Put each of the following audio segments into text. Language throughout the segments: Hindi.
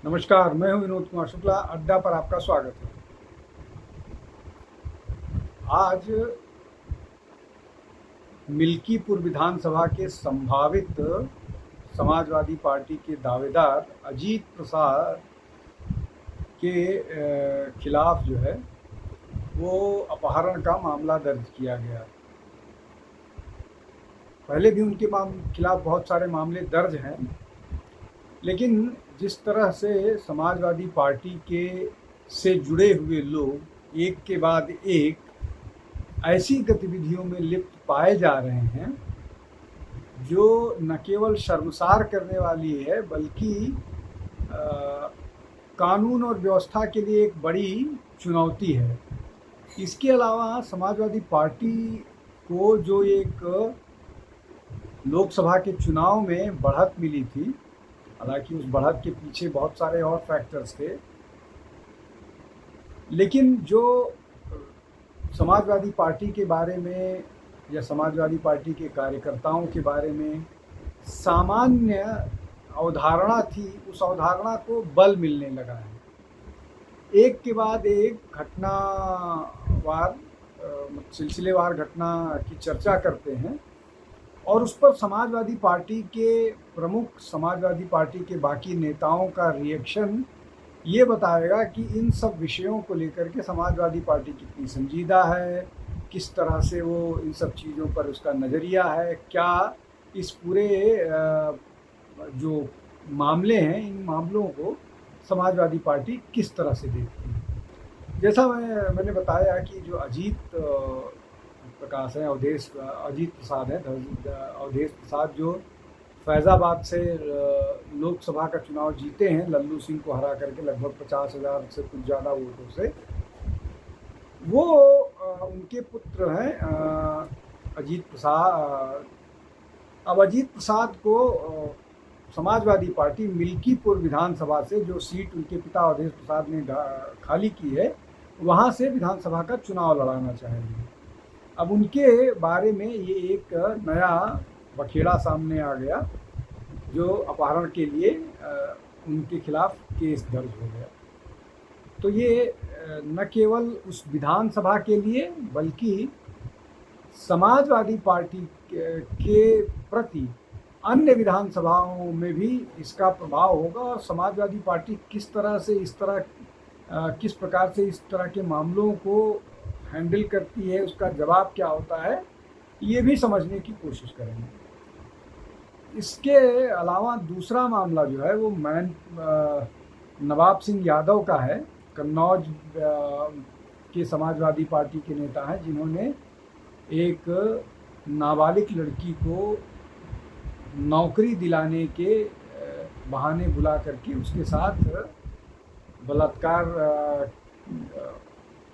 नमस्कार, मैं हूं विनोद कुमार शुक्ला। अड्डा पर आपका स्वागत है। आज मिल्कीपुर विधानसभा के संभावित समाजवादी पार्टी के दावेदार अजीत प्रसाद के खिलाफ जो है वो अपहरण का मामला दर्ज किया गया। पहले भी उनके खिलाफ बहुत सारे मामले दर्ज हैं, लेकिन जिस तरह से समाजवादी पार्टी के से जुड़े हुए लोग एक के बाद एक ऐसी गतिविधियों में लिप्त पाए जा रहे हैं जो न केवल शर्मसार करने वाली है बल्कि कानून और व्यवस्था के लिए एक बड़ी चुनौती है। इसके अलावा समाजवादी पार्टी को जो एक लोकसभा के चुनाव में बढ़त मिली थी, हालांकि उस बढ़त के पीछे बहुत सारे और फैक्टर्स थे, लेकिन जो समाजवादी पार्टी के बारे में या समाजवादी पार्टी के कार्यकर्ताओं के बारे में सामान्य अवधारणा थी, उस अवधारणा को बल मिलने लगा है। एक के बाद एक घटनावार सिलसिलेवार घटना की चर्चा करते हैं और उस पर समाजवादी पार्टी के प्रमुख, समाजवादी पार्टी के बाकी नेताओं का रिएक्शन ये बताएगा कि इन सब विषयों को लेकर के समाजवादी पार्टी कितनी संजीदा है, किस तरह से वो इन सब चीज़ों पर उसका नज़रिया है, क्या इस पूरे जो मामले हैं, इन मामलों को समाजवादी पार्टी किस तरह से देखती है। जैसा मैंने बताया कि जो अजीत प्रकाश हैं, अजीत प्रसाद हैं, अवधेश प्रसाद, जो फैज़ाबाद से लोकसभा का चुनाव जीते हैं लल्लू सिंह को हरा करके लगभग 50,000 से कुछ ज़्यादा वोटों से। वो उनके पुत्र हैं अजीत प्रसाद। अब अजीत प्रसाद को समाजवादी पार्टी मिल्कीपुर विधानसभा से, जो सीट उनके पिता अवधेश प्रसाद ने खाली की है, वहाँ से विधानसभा का चुनाव लड़ाना चाहेंगे। अब उनके बारे में ये एक नया बखेड़ा सामने आ गया, जो अपहरण के लिए उनके खिलाफ केस दर्ज हो गया। तो ये न केवल उस विधानसभा के लिए बल्कि समाजवादी पार्टी के प्रति अन्य विधानसभाओं में भी इसका प्रभाव होगा और समाजवादी पार्टी किस प्रकार से इस तरह के मामलों को हैंडल करती है, उसका जवाब क्या होता है, ये भी समझने की कोशिश करेंगे। इसके अलावा दूसरा मामला जो है वो नवाब सिंह यादव का है। कन्नौज के समाजवादी पार्टी के नेता हैं, जिन्होंने एक नाबालिग लड़की को नौकरी दिलाने के बहाने बुला करके उसके साथ बलात्कार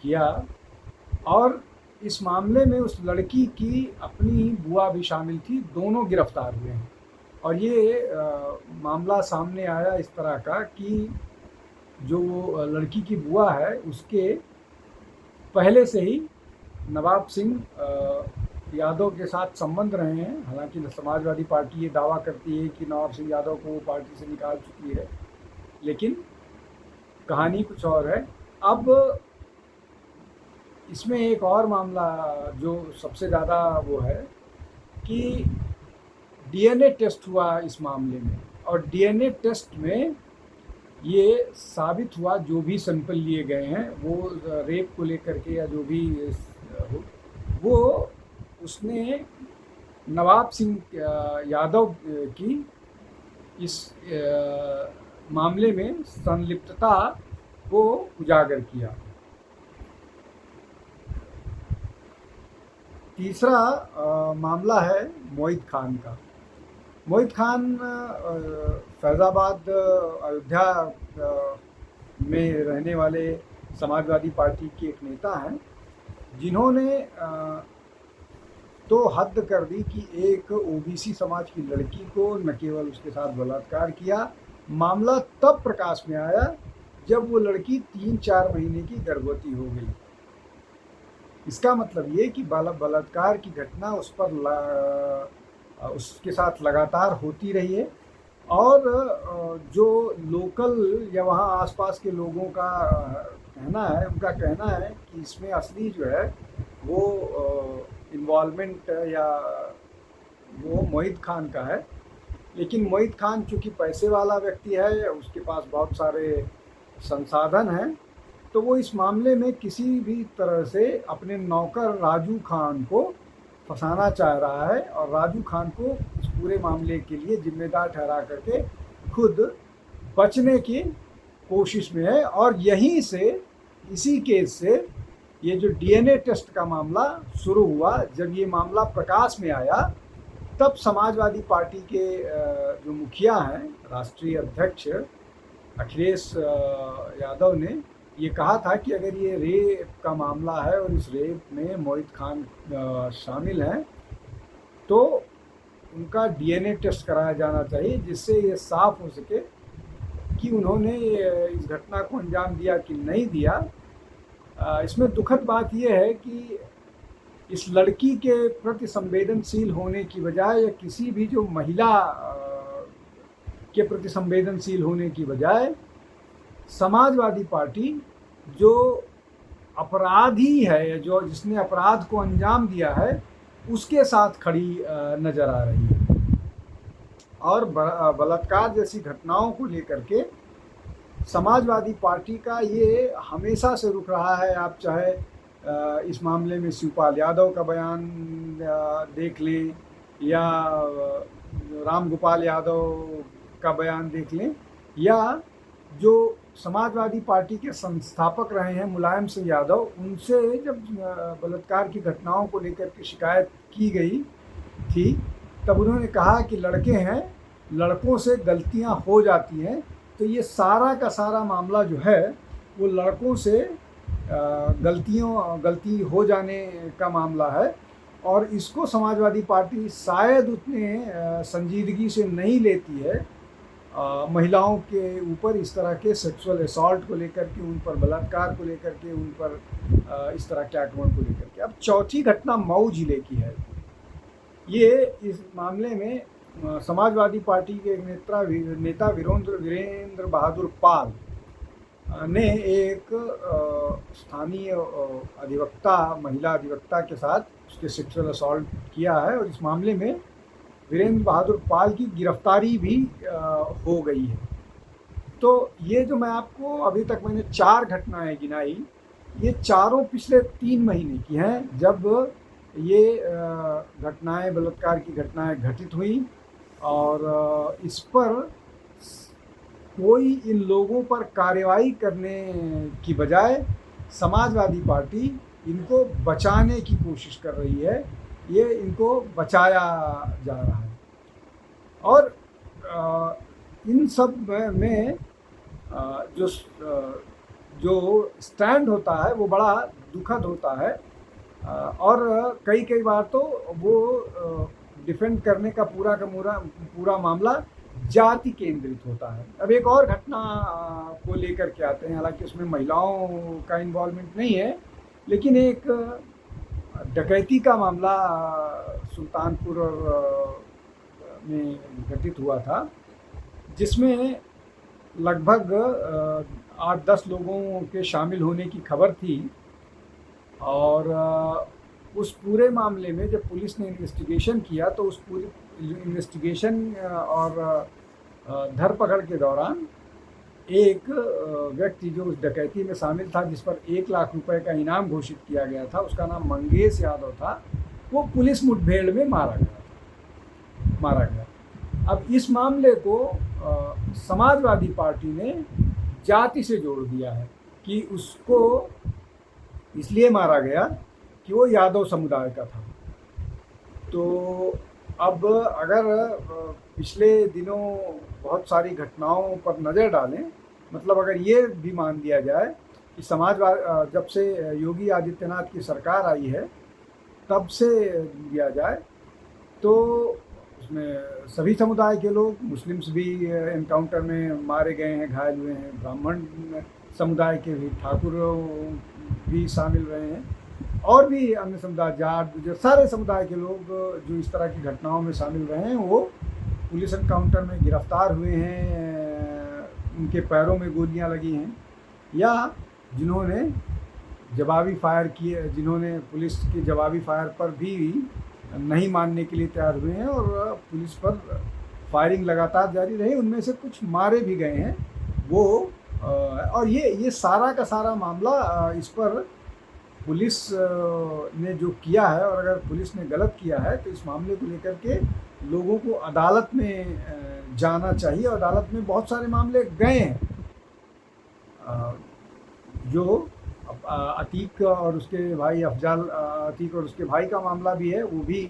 किया, और इस मामले में उस लड़की की अपनी बुआ भी शामिल थी। दोनों गिरफ्तार हुए हैं और ये मामला सामने आया इस तरह का कि जो लड़की की बुआ है, उसके पहले से ही नवाब सिंह यादव के साथ संबंध रहे हैं। हालांकि समाजवादी पार्टी ये दावा करती है कि नवाब सिंह यादव को वो पार्टी से निकाल चुकी है, लेकिन कहानी कुछ और है। अब इसमें एक और मामला जो सबसे ज़्यादा वो है कि डीएनए टेस्ट हुआ इस मामले में, और डीएनए टेस्ट में ये साबित हुआ, जो भी सैंपल लिए गए हैं वो रेप को लेकर के या जो भी वो उसने नवाब सिंह यादव की इस मामले में संलिप्तता को उजागर किया। तीसरा मामला है मोहित खान का। मोहित खान फैज़ाबाद, अयोध्या में रहने वाले समाजवादी पार्टी के एक नेता हैं, जिन्होंने तो हद कर दी कि एक ओबीसी समाज की लड़की को न केवल उसके साथ बलात्कार किया। मामला तब प्रकाश में आया जब वो लड़की 3-4 महीने की गर्भवती हो गई। इसका मतलब ये कि बलात्कार की घटना उस पर उसके साथ लगातार होती रही है और जो लोकल या वहाँ आसपास के लोगों का कहना है, उनका कहना है कि इसमें असली जो है वो इन्वॉल्वमेंट या वो मोहित खान का है। लेकिन मोहित खान चूँकि पैसे वाला व्यक्ति है, उसके पास बहुत सारे संसाधन हैं, तो वो इस मामले में किसी भी तरह से अपने नौकर राजू खान को फंसाना चाह रहा है और राजू खान को इस पूरे मामले के लिए जिम्मेदार ठहरा करके खुद बचने की कोशिश में है। और यहीं से, इसी केस से ये जो डीएनए टेस्ट का मामला शुरू हुआ, जब ये मामला प्रकाश में आया तब समाजवादी पार्टी के जो मुखिया हैं, राष्ट्रीय अध्यक्ष अखिलेश यादव ने ये कहा था कि अगर ये रेप का मामला है और इस रेप में मोहित खान शामिल हैं तो उनका डीएनए टेस्ट कराया जाना चाहिए, जिससे ये साफ हो सके कि उन्होंने इस घटना को अंजाम दिया कि नहीं दिया। इसमें दुखद बात यह है कि इस लड़की के प्रति संवेदनशील होने की बजाय या किसी भी जो महिला के प्रति संवेदनशील होने की बजाय समाजवादी पार्टी जो अपराधी है, जो जिसने अपराध को अंजाम दिया है, उसके साथ खड़ी नज़र आ रही है। और बलात्कार जैसी घटनाओं को लेकर के समाजवादी पार्टी का ये हमेशा से रुख रहा है। आप चाहे इस मामले में शिवपाल यादव का बयान देख लें या राम गोपाल यादव का बयान देख लें, या जो समाजवादी पार्टी के संस्थापक रहे हैं मुलायम सिंह यादव, उनसे जब बलात्कार की घटनाओं को लेकर के शिकायत की गई थी तब उन्होंने कहा कि लड़के हैं, लड़कों से गलतियां हो जाती हैं। तो ये सारा का सारा मामला जो है वो लड़कों से गलती हो जाने का मामला है और इसको समाजवादी पार्टी शायद उतने संजीदगी से नहीं लेती है। महिलाओं के ऊपर इस तरह के सेक्सुअल असॉल्ट को लेकर के, उन पर बलात्कार को लेकर के, उन पर इस तरह के आक्रमण को लेकर के। अब चौथी घटना मऊ जिले की है। ये इस मामले में समाजवादी पार्टी के नेता वीरेंद्र बहादुर पाल ने एक स्थानीय अधिवक्ता, महिला अधिवक्ता के साथ उसके सेक्सुअल असॉल्ट किया है और इस मामले में वीरेंद्र बहादुर पाल की गिरफ्तारी भी हो गई है। तो ये जो मैं आपको अभी तक मैंने 4 घटनाएं गिनाई, ये चारों पिछले 3 महीने की हैं, जब ये घटनाएं, बलात्कार की घटनाएं घटित हुई और इस पर कोई इन लोगों पर कार्रवाई करने की बजाय समाजवादी पार्टी इनको बचाने की कोशिश कर रही है। ये इनको बचाया जा रहा है और इन सब में जो स्टैंड होता है वो बड़ा दुखद होता है और कई बार तो वो डिफेंड करने का पूरा मामला जाति केंद्रित होता है। अब एक और घटना को लेकर के आते हैं, हालांकि उसमें महिलाओं का इन्वॉल्वमेंट नहीं है, लेकिन एक डकैती का मामला सुल्तानपुर में घटित हुआ था, जिसमें लगभग 8-10 लोगों के शामिल होने की खबर थी। और उस पूरे मामले में जब पुलिस ने इन्वेस्टिगेशन किया तो उस पूरी इन्वेस्टिगेशन और धरपकड़ के दौरान एक व्यक्ति जो उस डकैती में शामिल था, जिस पर 1 लाख रुपए का इनाम घोषित किया गया था, उसका नाम मंगेश यादव था, वो पुलिस मुठभेड़ में मारा गया। अब इस मामले को समाजवादी पार्टी ने जाति से जोड़ दिया है कि उसको इसलिए मारा गया कि वो यादव समुदाय का था। तो अब अगर पिछले दिनों बहुत सारी घटनाओं पर नज़र डालें, मतलब अगर ये भी मान लिया जाए कि जब से योगी आदित्यनाथ की सरकार आई है तब से लिया जाए तो उसमें सभी समुदाय के लोग, मुस्लिम्स भी एनकाउंटर में मारे गए हैं, घायल हुए हैं, ब्राह्मण समुदाय के भी, ठाकुर भी शामिल रहे हैं और भी अन्य समुदाय, जाट, गुजर, सारे समुदाय के लोग जो इस तरह की घटनाओं में शामिल रहे हैं वो पुलिस एनकाउंटर में गिरफ्तार हुए हैं, उनके पैरों में गोलियां लगी हैं, या जिन्होंने जवाबी फायर किए, जिन्होंने पुलिस के जवाबी फायर पर भी नहीं मानने के लिए तैयार हुए हैं और पुलिस पर फायरिंग लगातार जारी रही, उनमें से कुछ मारे भी गए हैं वो। और ये सारा का सारा मामला, इस पर पुलिस ने जो किया है, और अगर पुलिस ने गलत किया है तो इस मामले को लेकर के लोगों को अदालत में जाना चाहिए। अदालत में बहुत सारे मामले गए हैं। जो अतीक और उसके भाई अफजाल, अतीक और उसके भाई का मामला भी है, वो भी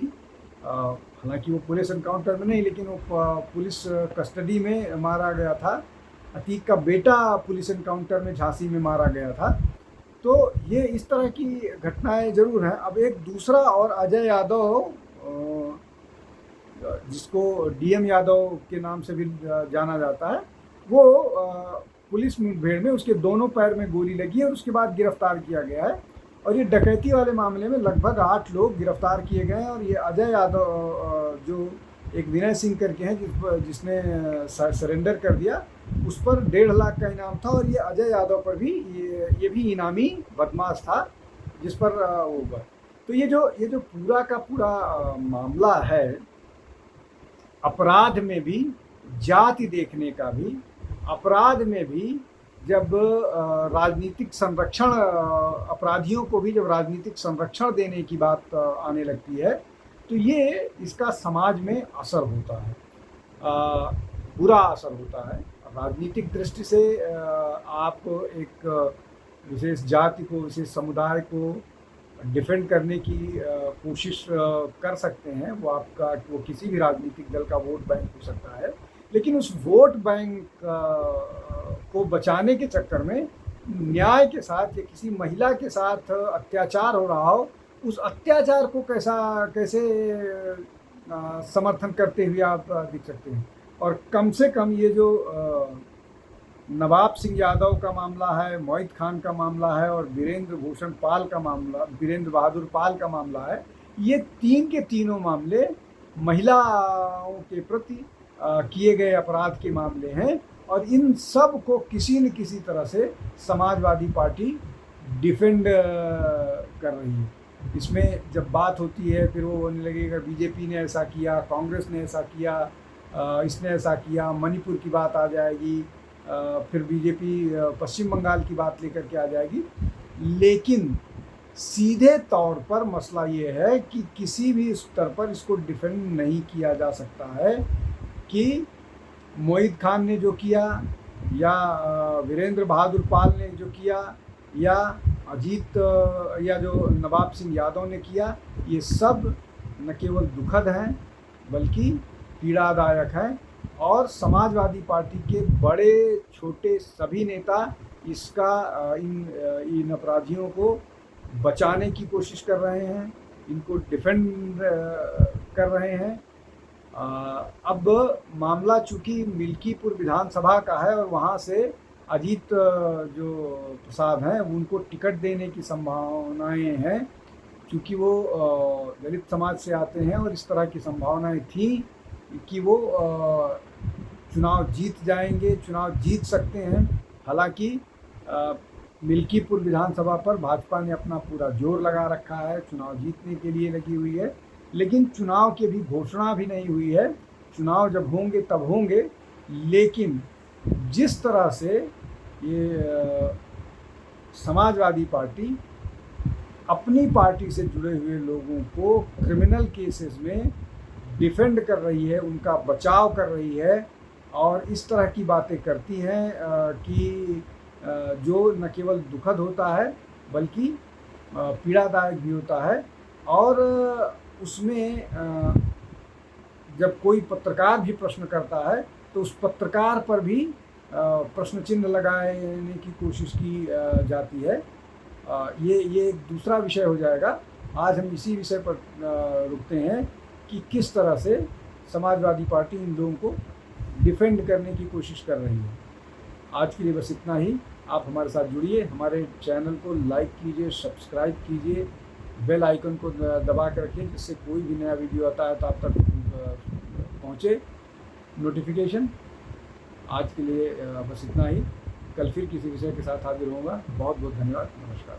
हालांकि वो पुलिस एनकाउंटर में नहीं, लेकिन वो पुलिस कस्टडी में मारा गया था। अतीक का बेटा पुलिस एनकाउंटर में झांसी में मारा गया था। तो ये इस तरह की घटनाएं ज़रूर हैं। अब एक दूसरा और अजय यादव, जिसको डीएम यादव के नाम से भी जाना जाता है, वो पुलिस मुठभेड़ में उसके दोनों पैर में गोली लगी और उसके बाद गिरफ्तार किया गया है। और ये डकैती वाले मामले में लगभग 8 लोग गिरफ्तार किए गए हैं। और ये अजय यादव, जो एक विनय सिंह करके हैं जिसने सरेंडर कर दिया, उस पर 1.5 लाख का इनाम था। और ये अजय यादव पर भी ये भी इनामी बदमाश था, जिस पर वो। तो ये जो पूरा का पूरा मामला है, अपराध में भी जाति देखने का भी, अपराध में भी जब राजनीतिक संरक्षण, अपराधियों को भी जब राजनीतिक संरक्षण देने की बात आने लगती है, तो ये इसका समाज में असर होता है, बुरा असर होता है। राजनीतिक दृष्टि से आप एक विशेष जाति को, विशेष समुदाय को डिफेंड करने की कोशिश कर सकते हैं। वो किसी भी राजनीतिक दल का वोट बैंक हो सकता है, लेकिन उस वोट बैंक को बचाने के चक्कर में न्याय के साथ या किसी महिला के साथ अत्याचार हो रहा हो, उस अत्याचार को कैसे समर्थन करते हुए आप दिख सकते हैं। और कम से कम ये जो नवाब सिंह यादव का मामला है, मोहित खान का मामला है और वीरेंद्र बहादुर पाल का मामला है, ये तीनों मामले महिलाओं के प्रति किए गए अपराध के मामले हैं। और इन सब को किसी न किसी तरह से समाजवादी पार्टी डिफेंड कर रही है। इसमें जब बात होती है, फिर वो होने लगेगा बीजेपी ने ऐसा किया, कांग्रेस ने ऐसा किया, इसने ऐसा किया, मणिपुर की बात आ जाएगी, फिर बीजेपी पश्चिम बंगाल की बात लेकर के आ जाएगी। लेकिन सीधे तौर पर मसला ये है कि किसी भी स्तर पर इसको डिफेंड नहीं किया जा सकता है कि मोहित खान ने जो किया, या वीरेंद्र बहादुर पाल ने जो किया, या अजीत या जो नवाब सिंह यादव ने किया, ये सब न केवल दुखद हैं बल्कि पीड़ादायक हैं। और समाजवादी पार्टी के बड़े छोटे सभी नेता इन अपराधियों को बचाने की कोशिश कर रहे हैं, इनको डिफेंड कर रहे हैं। अब मामला चूँकि मिल्कीपुर विधानसभा का है और वहाँ से अजीत जो प्रसाद हैं उनको टिकट देने की संभावनाएं हैं, क्योंकि वो दलित समाज से आते हैं और इस तरह की संभावनाएं थी कि वो चुनाव जीत जाएंगे, चुनाव जीत सकते हैं। हालांकि मिल्कीपुर विधानसभा पर भाजपा ने अपना पूरा जोर लगा रखा है, चुनाव जीतने के लिए लगी हुई है, लेकिन चुनाव की भी घोषणा भी नहीं हुई है। चुनाव जब होंगे तब होंगे। लेकिन जिस तरह से ये समाजवादी पार्टी अपनी पार्टी से जुड़े हुए लोगों को क्रिमिनल केसेस में डिफेंड कर रही है, उनका बचाव कर रही है, और इस तरह की बातें करती हैं कि जो न केवल दुखद होता है बल्कि पीड़ादायक भी होता है। और उसमें जब कोई पत्रकार भी प्रश्न करता है तो उस पत्रकार पर भी प्रश्न चिन्ह लगाने की कोशिश की जाती है। ये एक दूसरा विषय हो जाएगा। आज हम इसी विषय पर रुकते हैं कि किस तरह से समाजवादी पार्टी इन लोगों को डिफेंड करने की कोशिश कर रही है। आज के लिए बस इतना ही। आप हमारे साथ जुड़िए, हमारे चैनल को लाइक कीजिए, सब्सक्राइब कीजिए, बेल आइकन को दबा कर रखिए, जिससे कोई भी नया वीडियो आता है तो आप तक पहुँचे। नोटिफिकेशन। आज के लिए बस इतना ही। कल फिर किसी विषय के साथ हाजिर होऊंगा। बहुत बहुत धन्यवाद। नमस्कार।